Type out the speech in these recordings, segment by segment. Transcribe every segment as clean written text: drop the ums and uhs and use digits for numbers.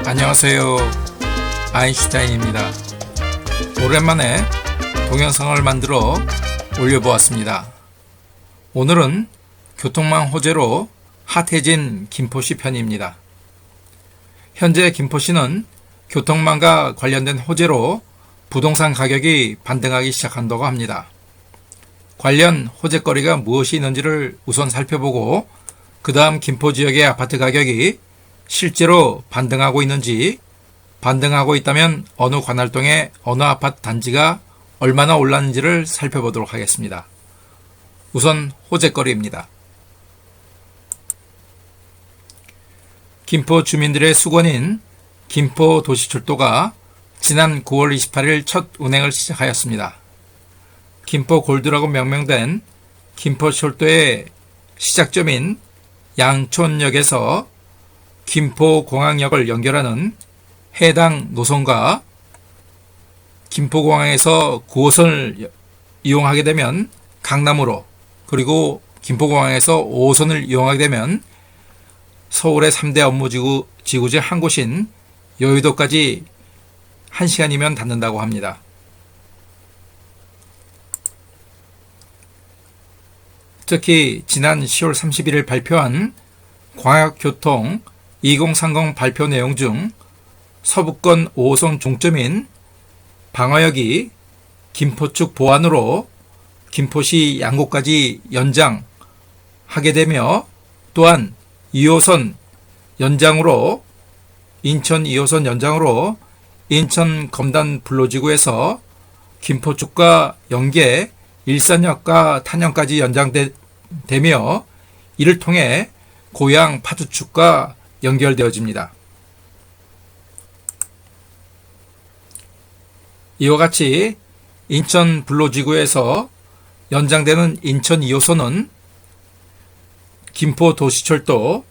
안녕하세요, 아인슈타인입니다. 오랜만에 동영상을 만들어 올려보았습니다. 오늘은 교통망 호재로 핫해진 김포시 편입니다. 현재 김포시는 교통망과 관련된 호재로 부동산 가격이 반등하기 시작한다고 합니다. 관련 호재거리가 무엇이 있는지를 우선 살펴보고 그 다음 김포 지역의 아파트 가격이 실제로 반등하고 있는지, 반등하고 있다면 어느 관할동의 어느 아파트 단지가 얼마나 올랐는지를 살펴보도록 하겠습니다. 우선 호재거리입니다. 김포 주민들의 수건인 김포도시철도가 지난 9월 28일 첫 운행을 시작하였습니다. 김포 골드라고 명명된 김포철도의 시작점인 양촌역에서 김포공항역을 연결하는 해당 노선과 김포공항에서 9호선을 이용하게 되면 강남으로, 그리고 김포공항에서 5호선을 이용하게 되면 서울의 3대 업무지구 중 한 곳인 여의도까지 1시간이면 닿는다고 합니다. 특히 지난 10월 31일 발표한 광역교통 2030 발표 내용 중 서부권 5호선 종점인 방어역이 김포축 보완으로 김포시 양곡까지 연장하게 되며, 또한 2호선 연장으로, 인천 2호선 연장으로 인천 검단 불로지구에서 김포축과 연계 일산역과 탄현까지 연장되며 이를 통해 고양 파주축과 연결되어집니다. 이와 같이 인천 불로지구에서 연장되는 인천 2호선은 김포도시철도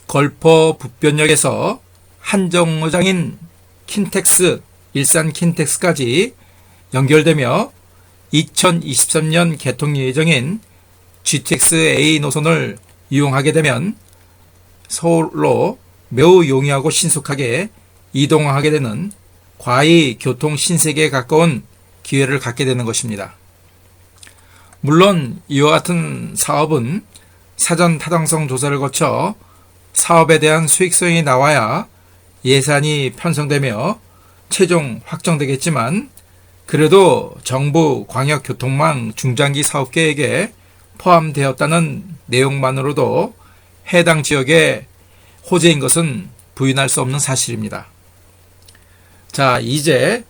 걸포 북변역에서 한정거장인 킨텍스, 일산 킨텍스까지 연결되며 2023년 개통 예정인 GTX-A 노선을 이용하게 되면 서울로 매우 용이하고 신속하게 이동하게 되는 과히 교통 신세계에 가까운 기회를 갖게 되는 것입니다. 물론 이와 같은 사업은 사전 타당성 조사를 거쳐 사업에 대한 수익성이 나와야 예산이 편성되며 최종 확정되겠지만, 그래도 정부 광역교통망 중장기 사업계획에 포함되었다는 내용만으로도 해당 지역의 호재인 것은 부인할 수 없는 사실입니다. 자, 이제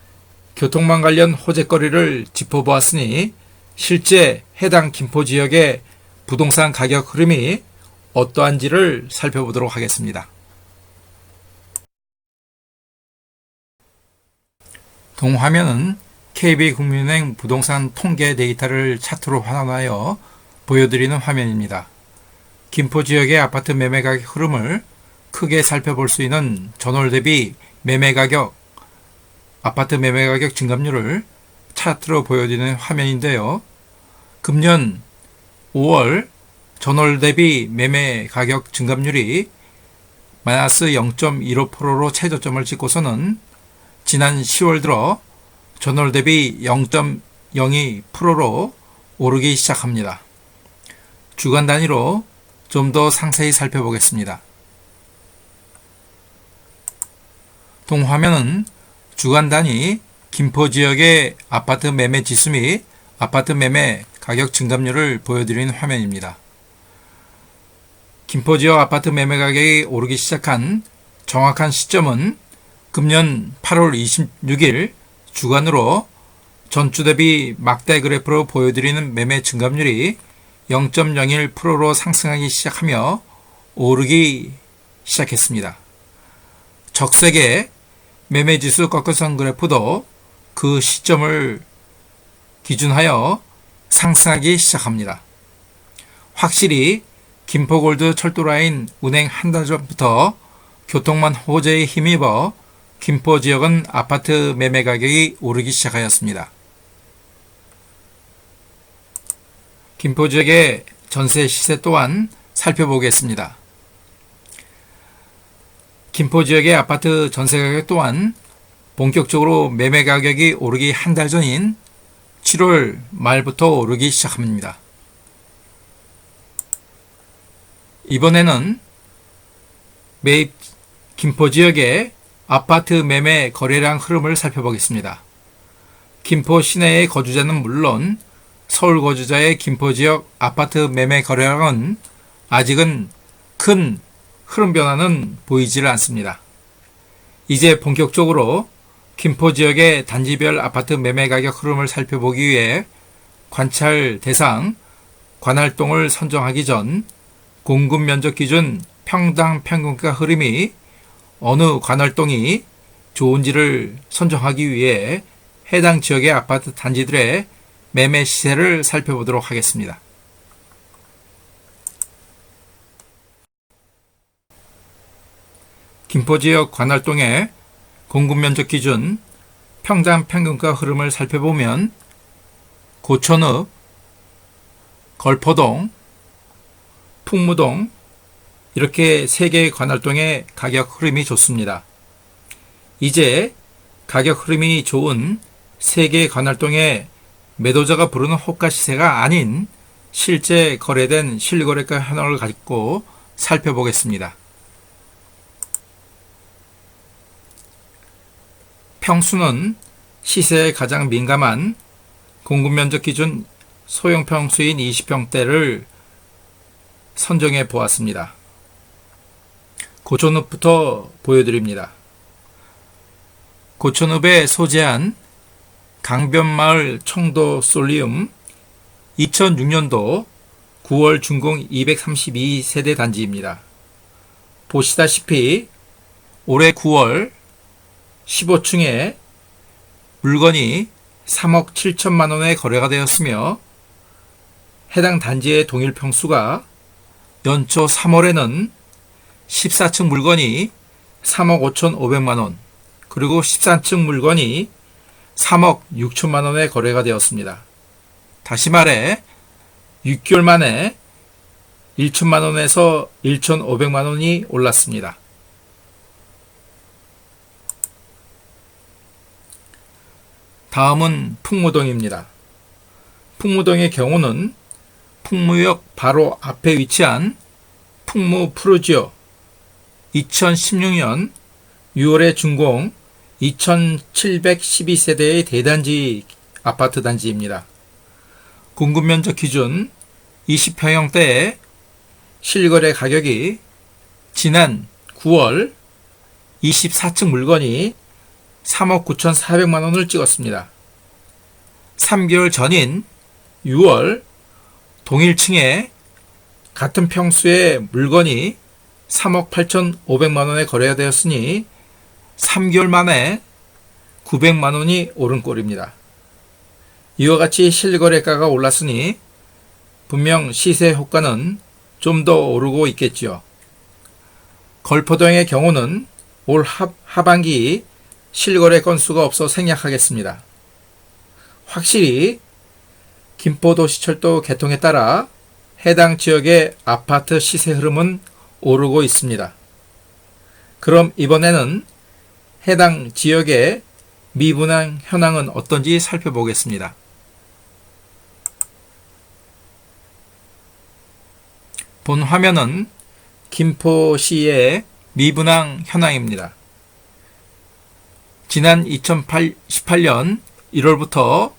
교통망 관련 호재거리를 짚어보았으니 실제 해당 김포 지역의 부동산 가격 흐름이 어떠한지를 살펴보도록 하겠습니다. 동화면은 KB국민은행 부동산 통계 데이터를 차트로 환원하여 보여드리는 화면입니다. 김포 지역의 아파트 매매 가격 흐름을 크게 살펴볼 수 있는 전월 대비 매매 가격, 아파트 매매 가격 증감률을 차트로 보여드리는 화면인데요. 금년 5월 전월 대비 매매 가격 증감률이 마이너스 0.15%로 최저점을 찍고서는 지난 10월 들어 전월 대비 0.02%로 오르기 시작합니다. 주간 단위로 좀 더 상세히 살펴보겠습니다. 동화면은 주간 단위 김포 지역의 아파트 매매 지수 및 아파트 매매 가격 증감률을 보여드리는 화면입니다. 김포 지역 아파트 매매 가격이 오르기 시작한 정확한 시점은 금년 8월 26일 주간으로 전주 대비 막대 그래프로 보여드리는 매매 증감률이 0.01%로 상승하기 시작하며 오르기 시작했습니다. 적색의 매매지수 꺾어선 그래프도 그 시점을 기준하여 상승하기 시작합니다. 확실히 김포골드 철도라인 운행 한 달 전부터 교통망 호재에 힘입어 김포 지역은 아파트 매매 가격이 오르기 시작하였습니다. 김포 지역의 전세 시세 또한 살펴보겠습니다. 김포 지역의 아파트 전세 가격 또한 본격적으로 매매 가격이 오르기 한 달 전인 7월 말부터 오르기 시작합니다. 이번에는 매입 김포 지역의 아파트 매매 거래량 흐름을 살펴보겠습니다. 김포 시내의 거주자는 물론 서울 거주자의 김포 지역 아파트 매매 거래량은 아직은 큰 흐름 변화는 보이지를 않습니다. 이제 본격적으로 김포 지역의 단지별 아파트 매매 가격 흐름을 살펴보기 위해 관찰 대상 관할동을 선정하기 전 공급 면적 기준 평당 평균가 흐름이 어느 관할동이 좋은지를 선정하기 위해 해당 지역의 아파트 단지들의 매매 시세를 살펴보도록 하겠습니다. 김포 지역 관할동의 공급 면적 기준 평당 평균가 흐름을 살펴보면 고천읍, 걸포동, 풍무동 이렇게 3개의 관할동의 가격 흐름이 좋습니다. 이제 가격 흐름이 좋은 3개의 관할동의 매도자가 부르는 호가 시세가 아닌 실제 거래된 실거래가 현황을 가지고 살펴보겠습니다. 평수는 시세에 가장 민감한 공급면적 기준 소형평수인 20평대를 선정해 보았습니다. 고천읍부터 보여드립니다. 고천읍에 소재한 강변마을 청도 솔리움 2006년도 9월 준공 232세대 단지입니다. 보시다시피 올해 9월 15층에 물건이 3억 7천만 원에 거래가 되었으며 해당 단지의 동일 평수가 연초 3월에는 14층 물건이 3억 5,500만 원 그리고 13층 물건이 3억 6천만 원에 거래가 되었습니다. 다시 말해 6개월 만에 1천만 원에서 1,500만 원이 올랐습니다. 다음은 풍무동입니다. 풍무동의 경우는 풍무역 바로 앞에 위치한 풍무 프루지오 2016년 6월에 준공 2712세대의 대단지 아파트 단지입니다. 공급면적 기준 20평형대의 실거래 가격이 지난 9월 24층 물건이 3억 9,400만 원을 찍었습니다. 3개월 전인 6월 동일층에 같은 평수의 물건이 3억 8,500만 원에 거래가 되었으니 3개월 만에 900만 원이 오른 꼴입니다. 이와 같이 실거래가가 올랐으니 분명 시세 효과는 좀 더 오르고 있겠지요. 걸포동의 경우는 올 하반기 실거래 건수가 없어 생략하겠습니다. 확실히 김포도시철도 개통에 따라 해당 지역의 아파트 시세 흐름은 오르고 있습니다. 그럼 이번에는 해당 지역의 미분양 현황은 어떤지 살펴보겠습니다. 본 화면은 김포시의 미분양 현황입니다. 지난 2018년 1월부터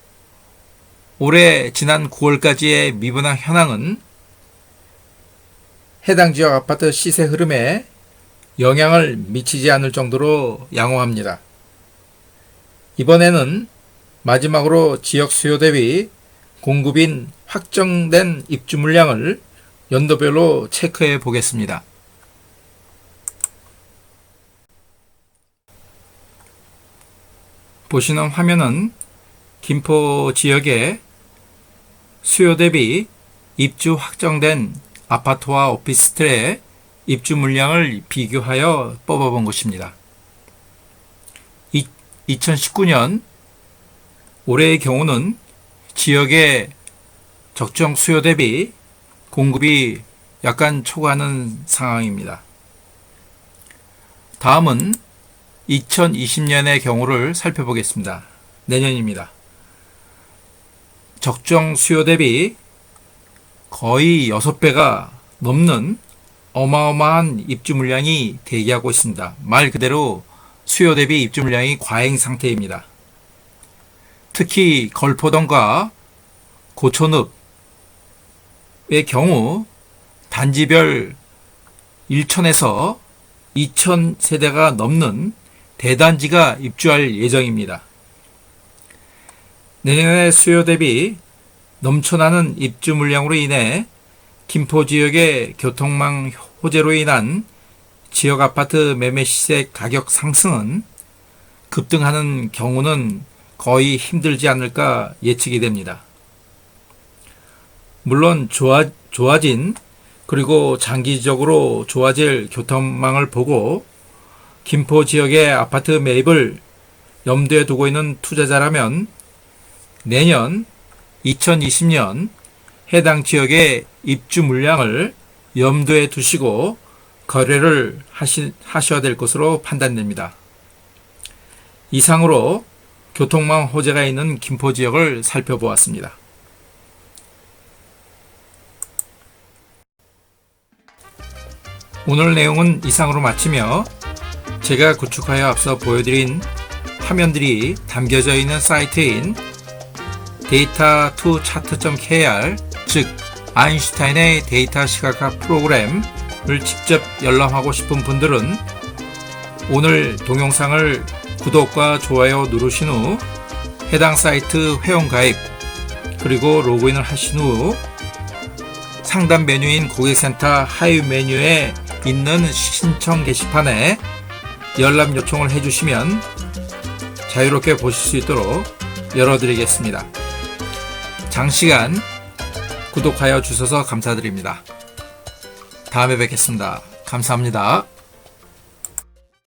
올해 지난 9월까지의 미분양 현황은 해당 지역 아파트 시세 흐름에 영향을 미치지 않을 정도로 양호합니다. 이번에는 마지막으로 지역 수요 대비 공급인 확정된 입주 물량을 연도별로 체크해 보겠습니다. 보시는 화면은 김포 지역의 수요 대비 입주 확정된 아파트와 오피스텔의 입주 물량을 비교하여 뽑아본 것입니다. 2019년 올해의 경우는 지역의 적정 수요 대비 공급이 약간 초과하는 상황입니다. 다음은 2020년의 경우를 살펴보겠습니다. 내년입니다. 적정 수요 대비 거의 6배가 넘는 어마어마한 입주 물량이 대기하고 있습니다. 말 그대로 수요 대비 입주 물량이 과잉 상태입니다. 특히 걸포동과 고촌읍의 경우 단지별 1,000에서 2,000세대가 넘는 대단지가 입주할 예정입니다. 내년의 수요 대비 넘쳐나는 입주 물량으로 인해 김포 지역의 교통망 호재로 인한 지역 아파트 매매 시세 가격 상승은 급등하는 경우는 거의 힘들지 않을까 예측이 됩니다. 물론 좋아진 그리고 장기적으로 좋아질 교통망을 보고 김포 지역의 아파트 매입을 염두에 두고 있는 투자자라면 내년 2020년 해당 지역의 입주 물량을 염두에 두시고 거래를 하셔야 될 것으로 판단됩니다. 이상으로 교통망 호재가 있는 김포 지역을 살펴보았습니다. 오늘 내용은 이상으로 마치며 제가 구축하여 앞서 보여드린 화면들이 담겨져 있는 사이트인 data2chart.kr 즉 아인슈타인의 데이터 시각화 프로그램을 직접 열람하고 싶은 분들은 오늘 동영상을 구독과 좋아요 누르신 후 해당 사이트 회원가입 그리고 로그인을 하신 후 상단 메뉴인 고객센터 하위 메뉴에 있는 신청 게시판에 열람 요청을 해주시면 자유롭게 보실 수 있도록 열어드리겠습니다. 장시간 구독하여 주셔서 감사드립니다. 다음에 뵙겠습니다. 감사합니다.